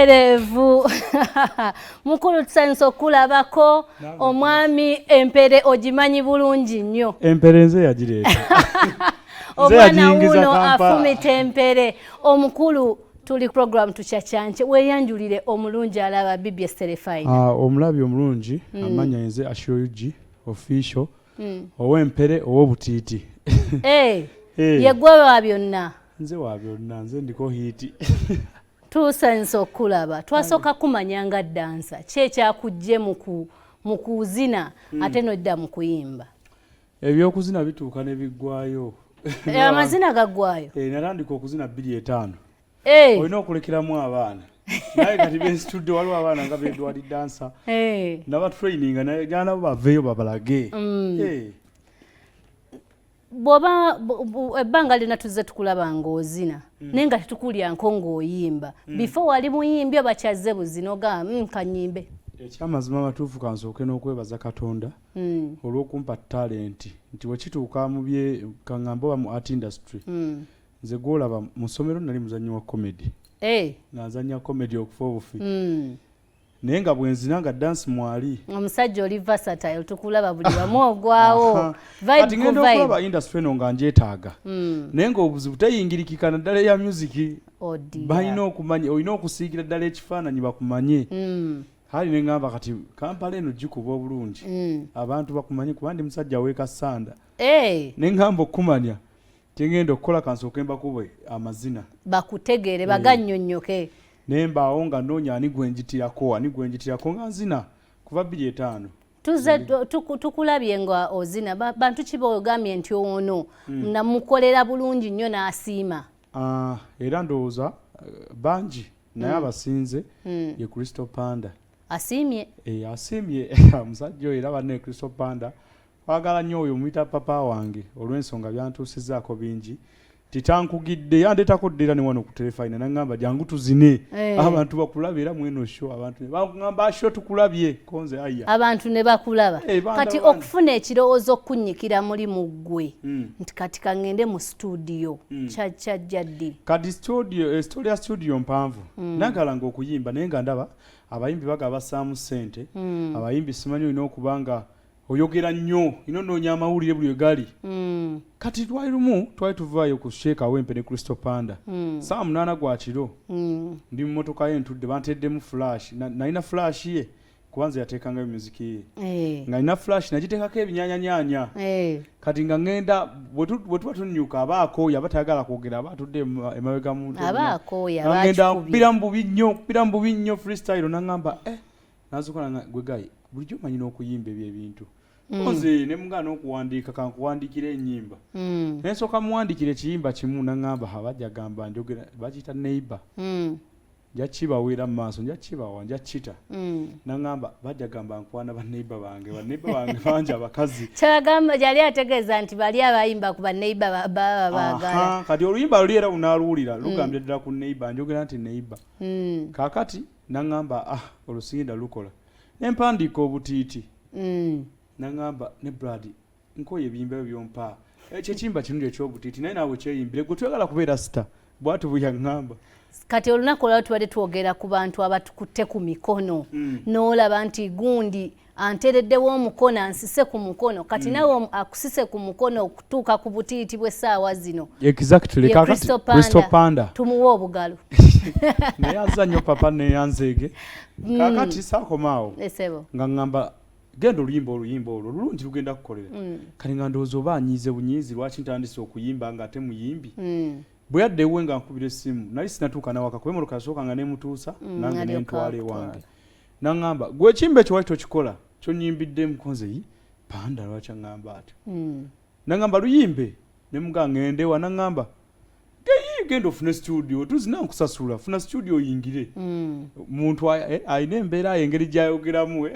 Terevu mukulu tusanso kulabako omwami empere ogimanyi bulungi nnyo. Empere nze yagireeta. Omwana wuno afumita empere omukulu tuli program tuchachanche weyanjulire omulungi alaba Bibi Serefine. Omulabi omulungi amanya nze Ashoyuji official ow'empere ow'obutiiti. Yegwe wa byonna. Nze wa byonna nze ndiko hiti. Tusanso okulaba twasoka kumanya nga dansa kyekyakuggye mu kuzina ate nodda mu kuyimba. Ebyokuzina bituuka ne biggwayo. Amazina gaggwayo. Natandika okuzina 2:5. Olina okulekeramu abaana. Naye kati studio waliwo abaana nga bedwali dansa. Naba training naye nabo baveeyo babalage. Bwoba ebbanga lina tuzze tukulaba ng'ozina naye nga tetukulya nko ng'oyimba before wali muyimbi abakyaze buzino ga kanyimbe. Ekyamazima amatuufu kansooke n'okwebaza Katonda olw'okumpa talent nti wekituuka mu bye kaŋŋamba oba mu art industry nze gw'olaba mu ssomero nali muzannyi wa comedy nazannya comedy okufa obufi naye nga bwenzina nga dance mwali omusajja oli versatile tukulaba buli wamu ogwawo vibe ngenda okulaba industry eno nga njeetaaga naye ng'obuzibu teyingirikika naddala ya music balina okumanya olina okusiigira ddala ekifaananyi bakumanye hali ne ngamba kati Kampala eno gikuba obulungi abantu bakumanye kuba ndi musajja w'ekasanda ne ngamba okumanya kyengenda okukola kansooke mbakube amazina bakutegeere bagannyonnyoke nembaawo nga noonya ani gwenjitirako nga nzina kuva 2:5. Tuze tukulabye nga ozina bantu kibogambye nti ono namukolera bulungi nnyo n'asiima. Era ndowooza bangi naye abasinze ye Crystal Panda. Asiimye? Asiimye omusajja oyo era banne Crystal Panda kwagala nnyo oyo muyita papa wange olw'ensonga byantuusizzaako bingi. Titankugidde yandeetako ddera ne wano ku telefayina nangamba jangu tuzine abantu bakulaba era mweno show abantu bagamba show tukulabye konze aya abantu ne bakulaba kati okufuna ekirowoozo okunyikira muri muggwe nti kati kangende mu studio kyajjaddi kati studio mpanvu nagalanga okuyimba naye nga ndaba abayimbi bagaba basaamu ssente abayimbi simanyi olina okubanga oyogera nnyo inonoonya amawulire buli gali kati twali lumu twali tuvaayo ku Sheeka Wempe ne Crystal Panda saa 8 gwa kiro ndi mu motoka ye ntudde banteddemu flash nalina flash ye kubanza yateekangayo muziki ye nga nina flash nagiteekako ebinyaanyanya kati nga ngenda bwe tuba tunnyuka abaakooya batayagala kwogera abatudde emabega muntu ngenda kupira mu bubi nnyo freestyle nangamba nazukola gwe gayi bulijjo manyi n'okuyimba ebyo ebintu nze ne mugana okuwandiika kankuwandiikira ennyimba nensooka muwandiikira ekiyimba kimu nangamba abajja gamba njogera bakiyita neighbor nja kibaweera mu maaso nja kibawa nja kita nangamba bajja gamba nkwana baneighbor bange bangi abakazi kyagamba yali ategeeza nti bali abayimba ku baneighbor baba baagala kati oluyimba luli era unaaluwulira lugambye ddala ku neighbor njogera nti neighbor kaakati nangamba olusinda lukola nempandiika obutiiti nangamba ne Brad nkoye ebiyimba byompa ekyekimba kirungi ekyobutiiti naye naawe kyeyimbire gwe tuyagala kubeera sita bwatu buyaŋŋamba kati olunaku olwao tubadde twogera ku bantu abatukutte ku mikono n'olaba nti gundi antereddewo omukono ansise ku mukono kati nawe akusise ku mukono okutuuka ku butiiti bw'essaawa zino exactly Crystal Panda tumuwe obugalo naye azza nnyo papa neyanzeege kaakati saakomaawo nga ŋŋamba genda oluyimba olwo lulungi lugenda kukolera kati nga ndowooza oba anyiize bunyiizi lwaki ntandise okuyimba nga ate muyimbi bwe yaddeewe nga nkubira essimu nali sinatuuka nawaka kuba emmotoka yasooka nga nemutuusa nange nentwala ewange naŋŋamba gwe ekimba ekyo waki tokikola kyonyimbidde mukonze Panda lwaki aŋŋamba atyo naŋŋamba luyimbe ne mugaa ŋŋendewa naŋŋamba genda ofune studio tuzina nkusasula funa studio oyingire muntu ayina embeera engeri gyayogeramu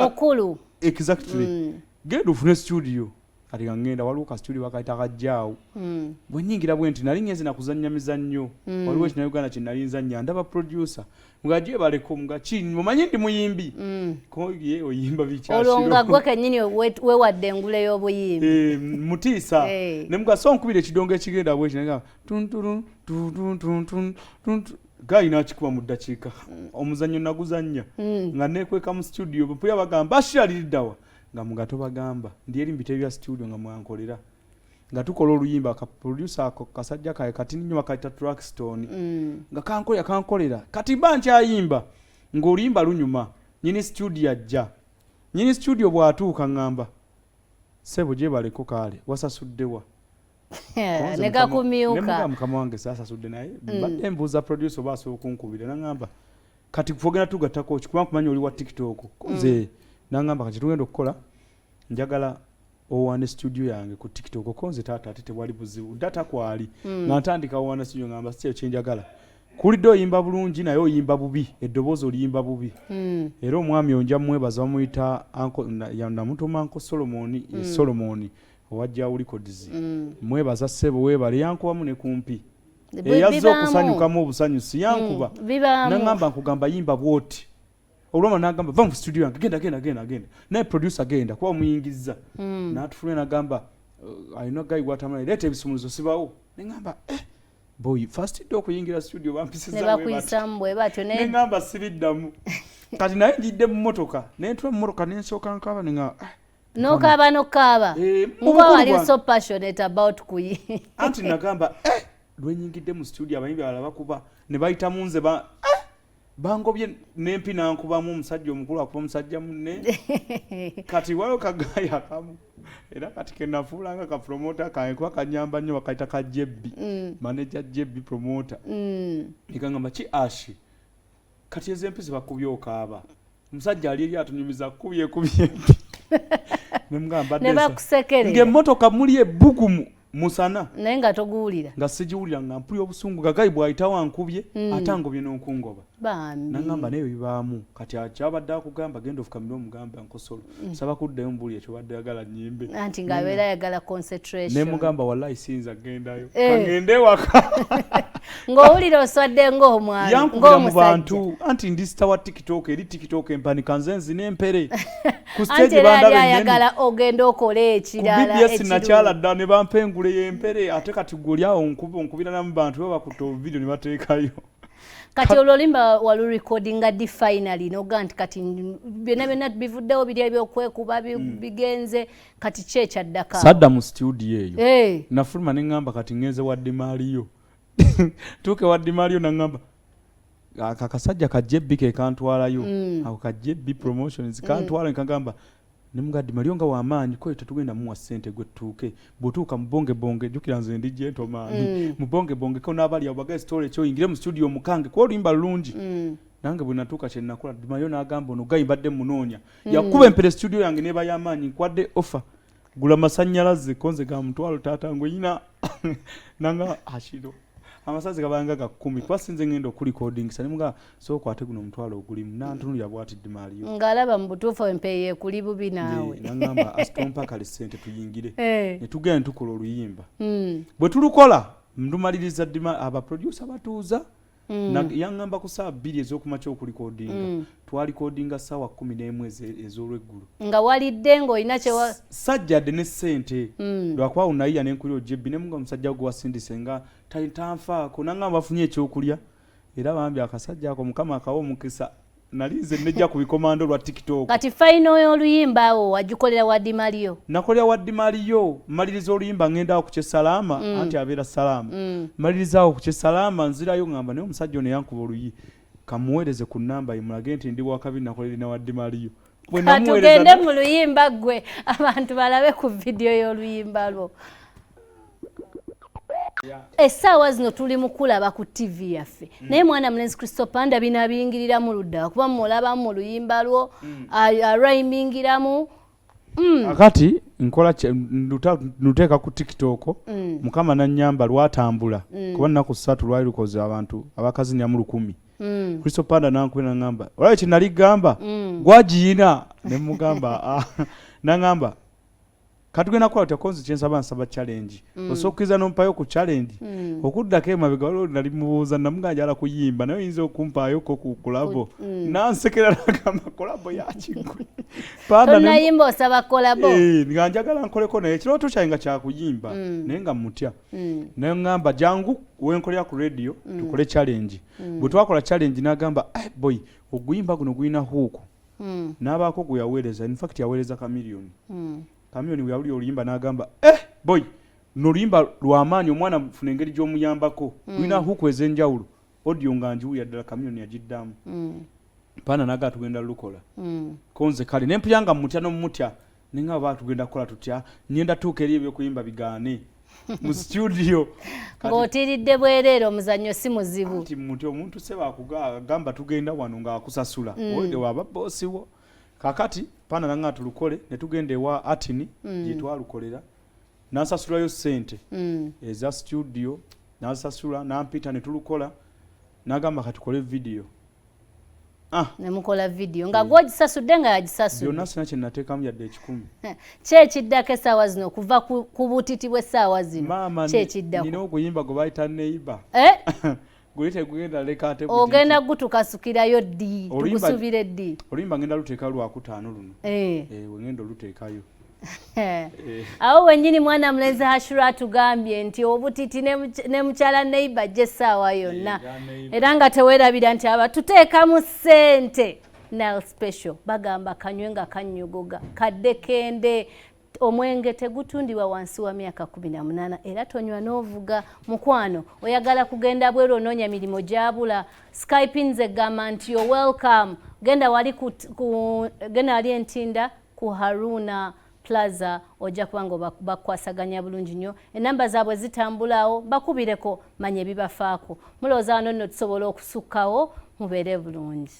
mukulu exactly genda ofune studio kati nga ngenda waliwo ka studio bakayita akajjaawo bwe nnyingira bwe nti nali ngenze nakuzannya mizannyo waliwo ekinayuganda kye nali nzannya ndaba producer nga gyebaleko nga mumanyi ndi muyimbi koye oyimba bikyakiro olwo nga gwe kennyini weewadde engule y'obuyimbi mutiisa ne muga so nkubira ekidongo ekigenda bwe kinagamba gayi n'akikuba mu ddakiika omuzannyo naguzannya nga neekweka mu studio bwe bagamba ashira liriddawa nga mugato bagamba ndi eri mbite bya studio nga mwankolera nga tukola oluyimba ka producer ako kasajja kae kati nnyo bakayita Trackstone nga kankolera kati bankyayimba ng'oluyimba lunyuma nyini studio ajja nyini studio bw'atuuka ngamba sebo gye baleko kaale wasasuddewa negakumyuka mukama wange sasasudde naye mbadde mbuuza producer baasooka okunkubira nangamba kati kufogera tugattako kikuba kumanya oli wa TikTok nze nangamba kati tugenda okukola njagala owane studio yange ku TikTok konze taata ate tewali buzibu data kwali nga ntandika owane studio ngamba si kyenjagala kulidde oyimba bulungi naye oyimba bubi eddoboozi oliyimba bubi era omwami onja mwebaza bamuyita namutuma Uncle Solomoni owajja Records mwebaza ssebo weebale yankubamu ne kumpi eyazze okusanyukamu obusanyusi yankuba nangamba nkugamba yimba bwoti olwama nagamba va mu studio yange genda naye producer agenda kuba omuyingizza n'atufuna nagamba alina gayi gwatamala leeta ebisumuluzo sibawo nengamba boy first do okuyingira studio nengamba sibiddamu kati naye njidde mu motoka nentula mu motoka nensooka nkaba nenga nokaba muba wali so passionate about kuyi anti nagamba lwenyingidde mu studio abayimbi abalala bakuba ne bayita munze bangobye nempi nankubamu omusajja omukulu akuba omusajja munne kati waliwo kagaya kamu era kati kenafuulanga ka promoter kange kuba kanyamba nnyo bakayita ka Jebbi manager Jebbi promoter nikangamba ki ashi kati ezempisi bakubye okaaba omusajja ali eri atunyumiza kubye nemugamba ng'emmotoka muli ebbugumu musana naye nga toguwulira nga sigiwulira nga mpuli obusungu gagayi bw'ayita wankubye atangobye n'okungoba nangamba naye bibaamu kati akyabadde akugamba genda ofukamire omugamba nkosolo saba kuddayo mbuli ekyo badde yagala nnyimbe anti ng'abeera yagala concentration nemugamba wallahi siyinza gendayo kangende ewaka ng'owulira oswadde ng'omwana yankubira mu bantu anti ndi sita wa TikTok eri TikTok empanika nze nzina empere ku stage bandaba ayagala ogenda okola ekirala BBS nakyala dda ne bampengula yempere ate kati guli awo nkubira namu bantu baba kuto video ne bateekayo kati ololimba walu recordinga di finally noga nti kati byonna bivuddewo biri ebyokwekuba bigenze kati kyekyaddaka sadda mu studio eyo nafuluma ne ngamba kati ngenze wadde Mario tuke wadde Mario nangamba akasajja ka Jebbi ke kantwalayo ako ka Jebbi promotions kantwala nkagamba nemugaddi Mario nga wamaanyi ko tetugenda muwa ssente gwe tuuke bwotuuka mubonge jukira nze ndi gentleman mubonge ko n'abali abaga story ekyo ingire mu studio mukange ko olimba lulungi nange bwe natuuka kye nakola Mario n'agamba ono gayi mbadde munoonya yakuba empere studio yange neba y'amaanyi nkwadde offer gula masannyalaze konze ga mutwalo taata ngo yina nanga ashiro amasazi gabanga ga 10 twasinze ngendo ku recording sanimuga so kwate guno mutwalo ogulimu nantunuli yabwatidde Mario ngalaba mu butuufu empeye kuli bubi naawe nangamba asitompa kali sente tuyingire ne tugenda tukola oluyimba bwe tulukola ndumaliriza dima aba producer batuuza yangamba ku saa 2 ez'okumakya okulikodinga twalikodinga saawa 11 ez'olweggulu nga walidde ng'olina kyewa sajjadde ne ssente lwakuba unayiya n'enkulira Jebbi ne munga omusajja gwe wasindise nga tanfaako nangamba bafunye ekyokulya era bambi akasajja ako mukama akawa omukisa nalize nejja ku bikomando lwa TikTok kati final y'oluyimba awo wagikolera waddi Mario nakolera waddi Mario maliriza oluyimba ngenda ku Kyesalama anti abeera salama maliriza awo ku Kyesalama nzirayo ngamba naye omusajja ono yankuba oluyi kamuweereze ku namba imulage nti ndi wakabiri nakolera na waddi Mario tugende mu luyimba gwe abantu balabe ku video y'oluyimba lwo essaawa zino tuli mu kulaba ku TV yaffe naye mwana mulenzi Christopher ndabina abiyingiriramu ludda kuba mulaba mu luyimba lwo arayimingiramu akati nkola nuteeka ku TikTok mukama nanyamba lwatambula kuba nnaku 3 lwali lukoze abantu abakazi nyamu 10 Christopher nankubira ngamba olwaye kye nali gamba gwagiyina ne mugamba nangamba katugenda kola tekonzi kyensaba nsaba challenge osokkiza nompayo ku challenge okuddako emabega waliwo nali mubuuza namuganjala kuyimba naye oyinza okumpaayoko ku kulabo nansekera nagamba kolabo yakigwe tonayimba osaba kolabo nga njagala nkoleko naye ekirooto kyange nga kyakuyimba naye nga mutya naye ngamba jangu wenkolera ku radio tukole challenge bwe twakola challenge nagamba boy oguyimba guno guyina huuku n'abaako gwe yaweereza in fact yaweereza kamiliyoni kamiliyoni bwe yawulira oluyimba n'agamba boy noluyimba lw'amaanyi omwana mufuna engeri gy'omuyambako lulina huuku ez'enjawulo audio nga njiwulira ddala kamiliyoni yagiddamu paana naga tugenda lukola konze kale nempuyanga mutya n'omutya ninga baba tugenda kukola tutya nyenda tuuka eri ebyokuyimba bigaane mu studio ng'otiridde bwereere omuzannyo si muzibu kati muti omuntu seba akugamba tugenda wano ng'akusasula owedde waba boosi wo kakati paana nanga tulukole ne tugenda ewa atini gye twalukolera n'asasulayo ssente eza studio n'asasula n'ampita ne tulukola n'agamba katukole video nemukola video nga gwogisasudde nga yagisasudde byonna sina kye nateekamu yadde 10 kyekiddako essaawa zino kuva ku butiti bw'essaawa zino kyekiddako nina okuyimba gwe bayita neiba gwe tegugenda leka ate ogenda gutukasukirayo ddi tukusubire ddi oluyimba ngenda luteeka lwakutaano luno wengenda oluteekayo awo wennyini mwana mulenzi Hashura tugambye nti obutiti ne mukyala neiba gy'essaawa yonna era nga teweerabira nti abatuteekamu ssente Nile Special bagamba kanywe nga kannyogoga kadde kende omwenge tegutundibwa wansi wa myaka 18 era tonywa n'ovuga mukwano oyagala kugenda bweru onoonya mirimu gyabula Skype nze gamba nti you're welcome genda wali entinda ku Haruna Plaza ojja kubanga bakwasaganya bulungi nnyo enamba zaabwe zitambulawo bakubireko manye ebibafaako mulowooza wano nno tusobola okusukkawo mubeere bulungi